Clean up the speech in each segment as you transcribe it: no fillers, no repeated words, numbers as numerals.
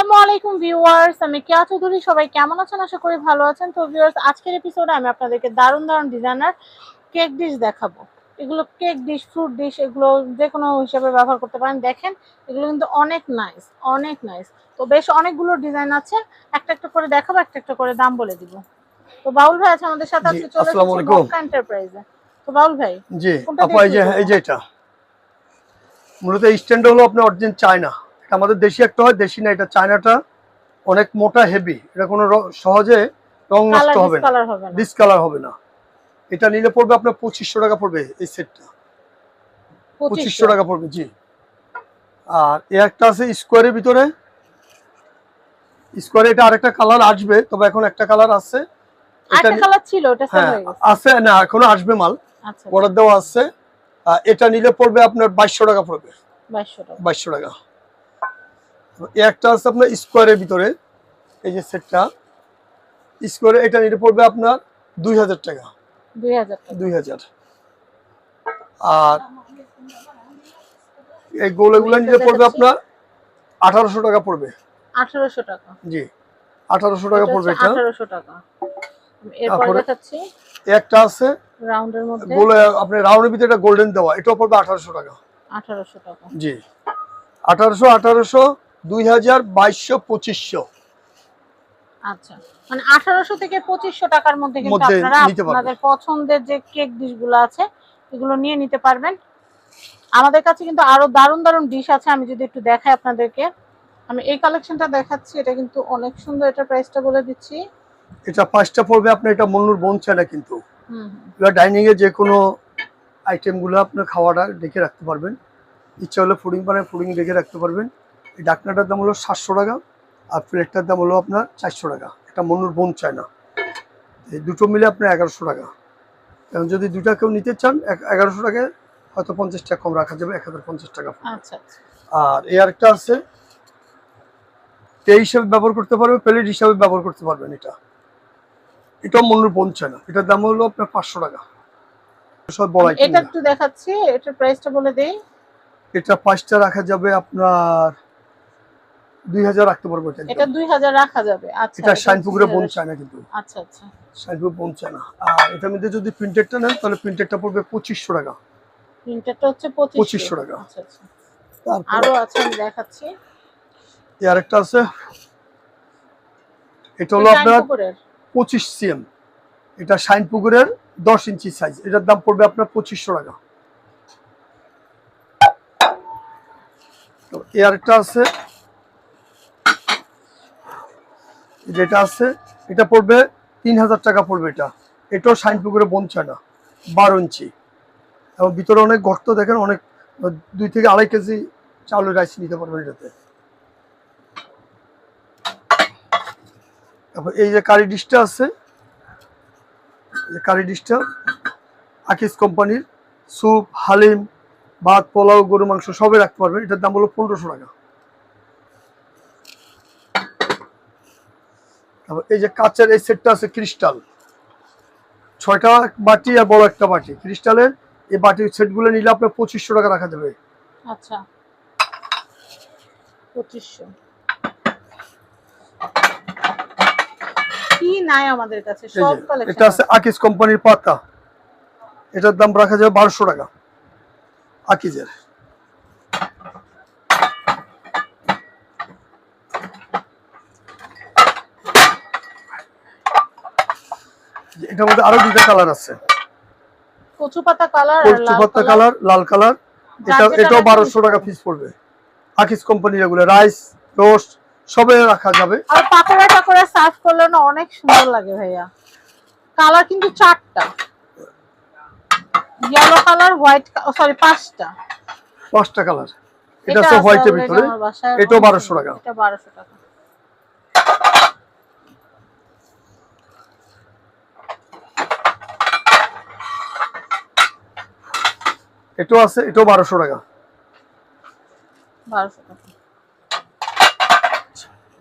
আসসালামু আলাইকুম ভিউয়ার্স, আমি কেয়া চৌধুরী। সবাই কেমন আছেন? আশা করি ভালো আছেন। তো ভিউয়ার্স, আজকের এপিসোডে আমি আপনাদেরকে দারুণ দারুণ ডিজাইনার কেক ডিশ দেখাবো। এগুলো কেক ডিশ, ফ্রুট ডিশ, এগুলো যে কোনো হিসাবে ব্যবহার করতে পারেন। দেখেন, এগুলো কিন্তু অনেক নাইস, অনেক নাইস। তো বেশ অনেকগুলো ডিজাইন আছে, একটা একটা করে দেখাবো, একটা একটা করে দাম বলে দিব। তো বাউল ভাই আছে আমাদের সাথে, আজকে চলে এসেছি মক্কা এন্টারপ্রাইজে। তো বাউল ভাই, জি আপা, এই যে এটা মূলত স্ট্যান্ড হলো আপনার অরিজিন চায়না। এটা আমাদের দেশি একটা হয়, দেশি না, এটা চায়নাটা অনেক মোটা, হেভি। এটা কোনো সহজে রং নষ্ট হবে না, ডিসকালার হবে না। এটা নিলে পড়বে আপনার 2500 টাকা পড়বে। এই সেটটা 2500 টাকা পড়বে। জি। আর একটা আছে স্কোয়ারের ভিতরে। স্কোয়ারে এটা আরেকটা কালার আসবে, তবে এখন একটা কালার আছে। এটা কালার ছিল, ওটা সেল হয়ে গেছে। আছে না, এখনো আসবে মাল, অর্ডার দেওয়া আছে। এটা নিলে পড়বে আপনার 2200 টাকা পড়বে। 2200 টাকা। একটা আছে আপনার স্কোয়ারের ভিতরে, এই যে সেটটা স্কোয়ারে, এটা নিলে পড়বে আপনার 2000 টাকা। 2000। আর এই গোলগুলো নিলে পড়বে আপনার 1800 টাকা পড়বে। 1800 টাকা। জি, 1800 টাকা পড়বে এটা। 1800 টাকা। এরপর দেখাচ্ছি একটা আছে রাউন্ডের মধ্যে, গোল, আপনি রাউন্ডের ভিতরে এটা গোল্ডেন দেওয়া, এটাও পড়বে 1800 টাকা। 1800 টাকা। জি, 1800, 2000, 2200, 2500। আচ্ছা, মানে 1800 থেকে 2500 টাকার মধ্যে কিন্তু আপনারা আপনাদের পছন্দের যে কেক ডিশগুলো আছে এগুলো নিয়ে নিতে পারবেন। আমাদের কাছে কিন্তু আরো দারুণ দারুণ ডিশ আছে। আমি যদি একটু দেখাই আপনাদেরকে, আমি এই কালেকশনটা দেখাচ্ছি। এটা কিন্তু অনেক সুন্দর। এটা প্রাইসটা বলে দিচ্ছি। এটা পাঁচটা পড়বে আপনার। এটা মন্নুর বোন চায়না কিন্তু। এবার ডাইনিং এ যে কোনো আইটেমগুলো আপনার খাওয়াটা রেখে রাখতে পারবেন। ইচ্ছা হলে ফুডিং বানায় ফুডিং রেখে রাখতে পারবেন। এই ডাকনাটার দাম হলো 700 টাকা, আর প্লেটটার দাম হলো আপনার 400 টাকা। এটা মন্নুর বোন চায়না। এই দুটো মিলে আপনার 1100 টাকা। কারণ যদি দুটা কেউ নিতে চান 1100 টাকায় হয়তো 50 টাকা কম রাখা যাবে, 1050 টাকা। আচ্ছা। আর এই আরেকটা আছে, টে হিসাবে ব্যবহার করতে পারবে, প্লেট হিসাবে ব্যবহার করতে পারবেন। এটা মন্নুর বোন চায়না। এটার দাম হলো আপনার 500 টাকা। সব বড় আইটেম। এটা একটু দেখাচ্ছি, এটার প্রাইসটা বলে দেই। এটা পাঁচটা রাখা যাবে আপনার 2000 রাখতে পারবো। এটা 2000 রাখা যাবে। আচ্ছা, এটা শাইনপুকুরের বোন চায়না কিন্তু। আচ্ছা আচ্ছা, শাইনপুর বোন চায়না। আর এটার মধ্যে যদি প্রিন্টেডটা নেন তাহলে প্রিন্টেডটা পড়বে 2500 টাকা। প্রিন্টেডটা হচ্ছে 2500 টাকা। আচ্ছা আচ্ছা। আরো আছে, আমি দেখাচ্ছি। এই আরেকটা আছে, এটা হলো আপনার 25 cm। এটা শাইনপুকুরের 10 ইঞ্চি সাইজ। এটার দাম পড়বে আপনার 2500 টাকা। তো এই আরেকটা আছে, যেটা আছে এটা পড়বে 3000 টাকা পড়বে। এটাও শাইনপুকুরের বোন চায়না, 12 ইঞ্চি। এবং ভিতরে অনেক গর্ত, দেখেন অনেক, 2 থেকে 2.5 কেজি চাউলের রাইস নিতে পারবেন এটাতে। তারপর এই যে কারি ডিশটা আছে, এই কারি ডিশটা আকিস কোম্পানির। স্যুপ, হালিম, ভাত, পোলাও, গরু মাংস সবই রাখতে পারবেন। এটার দাম হলো 1500 টাকা। তারপর এই যে কাচের এই সেটটা আছে ক্রিস্টাল, 6টা বাটি আর বড় একটা বাটি ক্রিস্টালের। এই বাটির সেটগুলো নিলে আপনার 2500 টাকা রাখা যাবে। আচ্ছা, 2500। কি নাই আমাদের কাছে সব কালেকশন। এটা আছে আকিস কোম্পানির পাতা। এটার দাম রাখা যাবে 1200 টাকা আকিজের। এটার মধ্যে আরো দুটো কালার আছে, কচু পাতা কালার আর লাল কালার। এটাও 1200 টাকা পিস পড়বে। আকিস কোম্পানির এগুলো রাইস, রোস্ট সবে রাখা যাবে। আর পাকোড়া টাকোড়া সার্ভ করলে না অনেক সুন্দর লাগে ভাইয়া। কালার কিন্তু 4টা, ইয়েলো কালার, হোয়াইট, সরি 5টা কালার। এটা হচ্ছে হোয়াইটের ভিতরে। এটাও 1200 টাকা। এটা 1200 টাকা। এটাও আছে, এটাও 1200 টাকা। 1200 টাকা।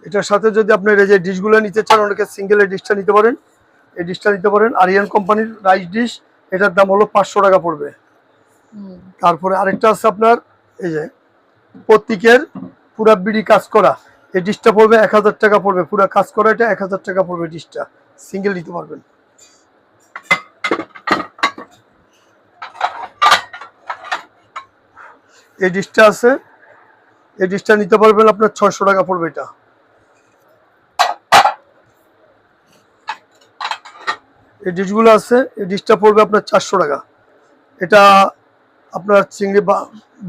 এটার সাথে যদি আপনি এই যে ডিশগুলো নিতে চান, অনেকে সিঙ্গেল এই ডিশটা নিতে পারেন। এই ডিশটা নিতে পারেন আরিয়ান কোম্পানির রাইস ডিশ। এটার দাম হলো 500 টাকা পড়বে। তারপরে আরেকটা আছে আপনার, এই যে প্রত্যেকের পুরা বিড়ি কাজ করা এই ডিশটা পড়বে 1000 টাকা পড়বে, পুরো কাজ করা এটা 1000 টাকা পড়বে ডিশটা, সিঙ্গেল নিতে পারবেন। এই ডিশটা আছে, এই ডিশটা নিতে পারবেন আপনার 600 টাকা পড়বে এটা। এই ডিশগুলো আছে, এই ডিশটা পড়বে আপনার 400 টাকা। এটা আপনার চিংড়ি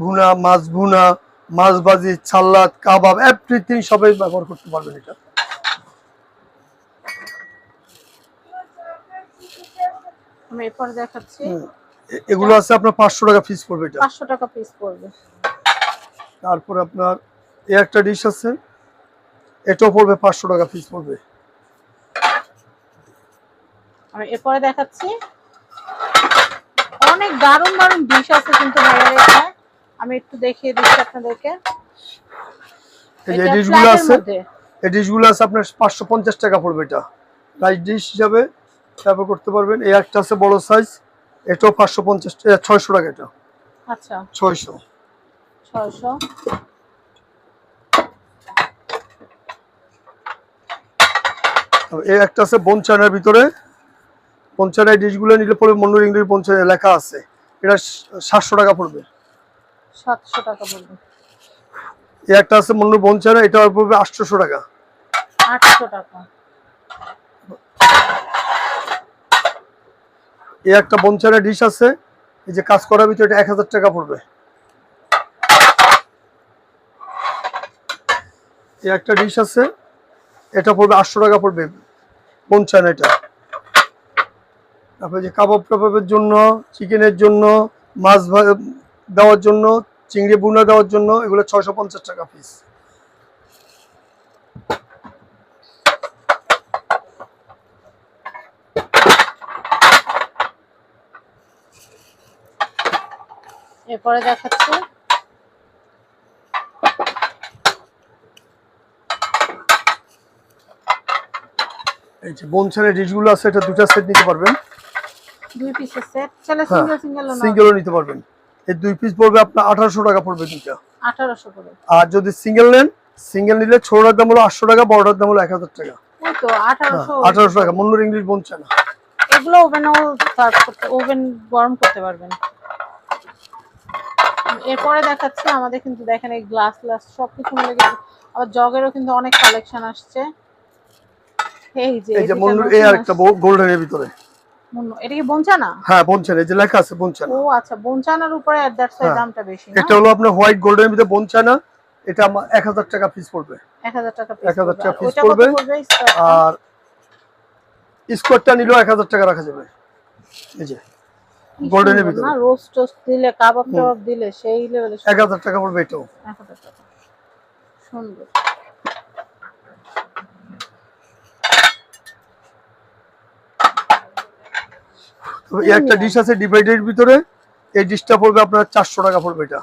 ভুনা, মাছ ভুনা, মাছ ভাজি, সালাদ, কাবাব এভরিথিং সবাই ব্যবহার করতে পারবেন এটা। আমি এরপর দেখাচ্ছি, এগুলো আছে আপনার 500 টাকা পিস পড়বে এটা। 500 টাকা পিস পড়বে। তারপর আপনার এই একটা ডিশ আছে, এটাও পড়বে 500 টাকা পিস পড়বে। আমি এরপরে দেখাচ্ছি, অনেক দারুণ দারুণ ডিশ আছে কিন্তু ভাইয়ার এখানে। আমি একটু দেখিয়ে দিচ্ছি আপনাদেরকে। এই যে ডিশগুলো আছে, এই ডিশগুলো আছে আপনার 550 টাকা পড়বে এটা, রাইস ডিশ হিসাবে ব্যবহার করতে পারবেন। এই একটা আছে বড় সাইজ, এটাও 550 600 টাকা এটা। আচ্ছা 600। এই একটা আছে বনচানার ভিতরে, বনচানার ডিশগুলো নিলে পড়বে মন্নুর ইংলিশ বনচানা লেখা আছে, এটা 700 টাকা পড়বে। 700 টাকা পড়বে। এই একটা আছে মন্নুর বনচানা, এটা পড়বে 800 টাকা। 800 টাকা। এই একটা বনচানা ডিশ আছে, এই যে কাজ করার ভিতরে, এটা 1000 টাকা পড়বে। এই একটা ডিশ আছে, এটা পড়বে 800 টাকা পড়বে বনচানা এটা। তারপরে যে কাবাব টাবাবের জন্য, চিকেনের জন্য, মাছ দেওয়ার জন্য, চিংড়ি বুনা দেওয়ার জন্য, এগুলো 650 টাকা পিস। এরপরে দেখাচ্ছি, এই যে বনচানা ডিশগুলো আছে, এটা দুটো সেট নিতে পারবেন, 2 পিসের সেট, চলে সিঙ্গেল সিঙ্গেল না? সিঙ্গেলও নিতে পারবেন। এই 2 পিস পড়বে আপনার 1800 টাকা পড়বে দুইটা। 1800 করে। আর যদি সিঙ্গেল নেন, সিঙ্গেল নিলে ছোটটার দাম হলো 800 টাকা, বড়টার দাম হলো 1000 টাকা। ওই তো 1800 1800 টাকা মন্নুর ইংলিশ বনচানা। এগুলো ওভেনও সার্ভ করতে, ওভেন গরম করতে পারবেন। এরপরে দেখাচ্ছি, আমাদের কিন্তু দেখেন এই গ্লাস সবকিছু মিলে গেছে, আবার জগেরও কিন্তু অনেক কালেকশন আসছে। এই যে মন্নুর এই আরেকটা গোল্ডেনের ভিতরে মুন্নু, এটা কি বনচানা? হ্যাঁ বনচানা, এই যে লেখা আছে বনচানা। ও আচ্ছা, বনচানার উপরে দ্যাটস ওয়াই দামটা বেশি না? এটা হলো আপনার হোয়াইট গোল্ডেনের ভিতরে বনচানা, এটা 1000 টাকা পিস পড়বে। 1000 টাকা পিস। 1000 টাকা পিস পড়বে। আর স্কোয়ারটা নিলেও 1000 টাকা রাখা যাবে। এই যে গোল্ডেনের ভিতরে না, রোস্ট টোস্ট দিলে, কাবাব টাবাব দিলে সেই লেভেলে 1000 টাকা পড়বে এটাও। 1000 টাকা। সুন্দর। এই একটা ডিশ আছে ডিভাইডের ভিতরে, এই ডিশটা পড়বে আপনার 400 টাকা পড়বে এটা।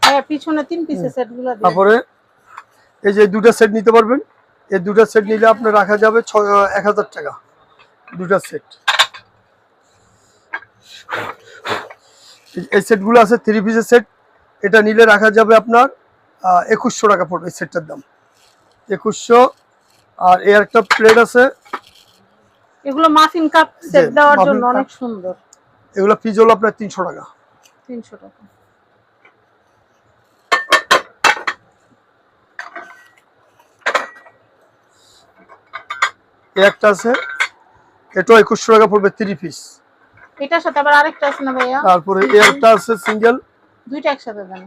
হ্যাঁ, পিছনে 3 পিসের সেটগুলো দিন। তারপরে এই যে দুটো সেট নিতে পারবেন, এই দুটো সেট নিলে আপনার রাখা যাবে 1000 টাকা দুটো সেট। এই সেটগুলো আছে 3 পিসের সেট, এটা নিলে রাখা যাবে আপনার 2100 টাকা পড়বে এই সেটটার দাম, 2100। আর এই একটা প্লেট আছে, এগুলো মাফিন কাপ সেট দেওয়ার জন্য অনেক সুন্দর। এগুলো পিস হলো আপনার 300 টাকা। 300 টাকা। এই একটা আছে, এটাও 2100 টাকা পড়বে 3 পিস। এটার সাথে আবার আরেকটা আছে না ভাইয়া? তারপরে এই একটা আছে সিঙ্গেল, দুইটা একসাথে দেন।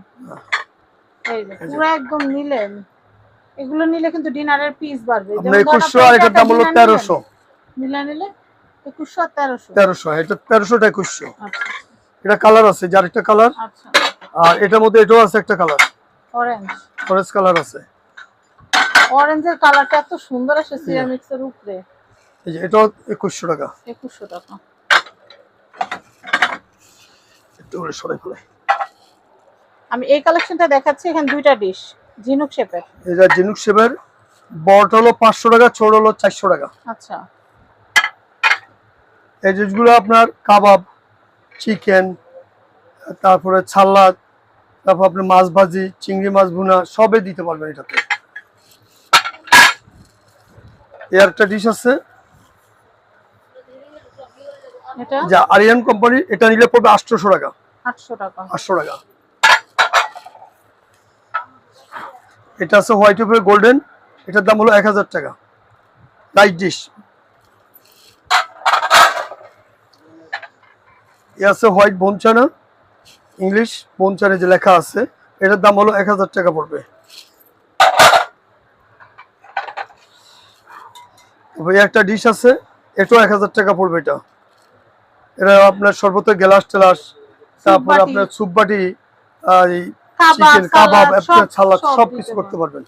এই যে পুরো একদম নিলেন, এগুলো নিলে কিন্তু ডিনারের পিস বাড়বে। যেমন 2100 আর এটার দাম হলো 1300। নিলে 2100 আর 1300। 1300, এটা 1300 টা 2100। আচ্ছা, এটা কালার আছে, যার একটা কালার। আচ্ছা। আর এটার মধ্যে এটাও আছে একটা কালার, অরেঞ্জ কালার আছে। অরেঞ্জের কালারটা এত সুন্দর আসে সিরামিক্সের উপরে। এই যে এটাও 2100 টাকা। 2100 টাকা। একটু করে সরাই ফেলে। আমি এই কালেকশনটা দেখাচ্ছি, এখানে দুইটা ডিশ ঝিনুক শেপের। এটা ঝিনুক শেপের, বড়টা হলো 500 টাকা, ছোট হলো 400 টাকা। আচ্ছা। এই ডিশগুলো আপনার কাবাব, চিকেন, তারপরে সালাদ, তারপর আপনি মাছ ভাজি, চিংড়ি মাছ ভুনা সবই দিতে পারবেন এটাতে। এর একটা ডিশ আছে এটা যা আরিয়ান কোম্পানি, এটা নিলে পড়বে 800 টাকা। 800 টাকা। 800 টাকা। এটা আছে হোয়াইট উপরে গোল্ডেন, এটার দাম হলো 1000 টাকা। Light dish. এ আছে হোয়াইট বনচানা, ইংলিশ বনচানে যে লেখা আছে, এটার দাম হলো 1000 টাকা পড়বে। ভাই একটা ডিশ আছে, এটাও 1000 টাকা পড়বে। এটা আপনার সর্বত্র গ্লাস টেলাস, তারপর আপনার সুপ বাটি, চিকেন কাবাব, সালাদ সব কিছু করতে পারবেন।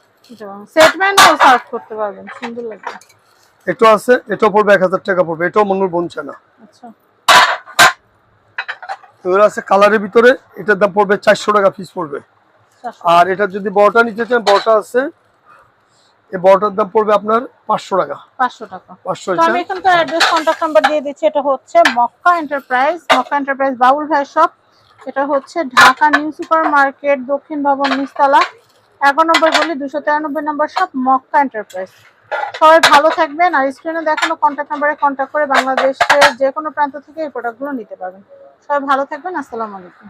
সেটমেন্টও সার্ভ করতে পারবেন, সুন্দর লাগবে। এটা আছে, এটাও পড়বে 1000 টাকা পড়বে। এটাও মনুর বনচানা। আচ্ছা, এগুলো আছে কালারের ভিতরে, এটার দাম পড়বে 400 টাকা পিস পড়বে। আর এটা যদি বড়টা নিতে চান, বড়টা আছে, এই বড়টার দাম পড়বে আপনার 500 টাকা। 500 টাকা। 500। তো আমি এখানকার অ্যাড্রেস কন্টাক্ট নাম্বার দিয়ে দিচ্ছি। এটা হচ্ছে মক্কা এন্টারপ্রাইজ, মক্কা এন্টারপ্রাইজ বাবুল ভাই শপ। এটা হচ্ছে ঢাকা নিউ সুপার মার্কেট, দক্ষিণ ভবন, নিচতলা, 11 নম্বর গলি, 293 নম্বর শপ, মক্কা এন্টারপ্রাইজ। সবাই ভালো থাকবেন। আর স্ক্রিনে দেখানো কন্টাক্ট নাম্বারে কন্টাক্ট করে বাংলাদেশের যে কোনো প্রান্ত থেকে এই প্রোডাক্টগুলো নিতে পারবেন। সবাই ভালো থাকবেন। আসসালামু আলাইকুম।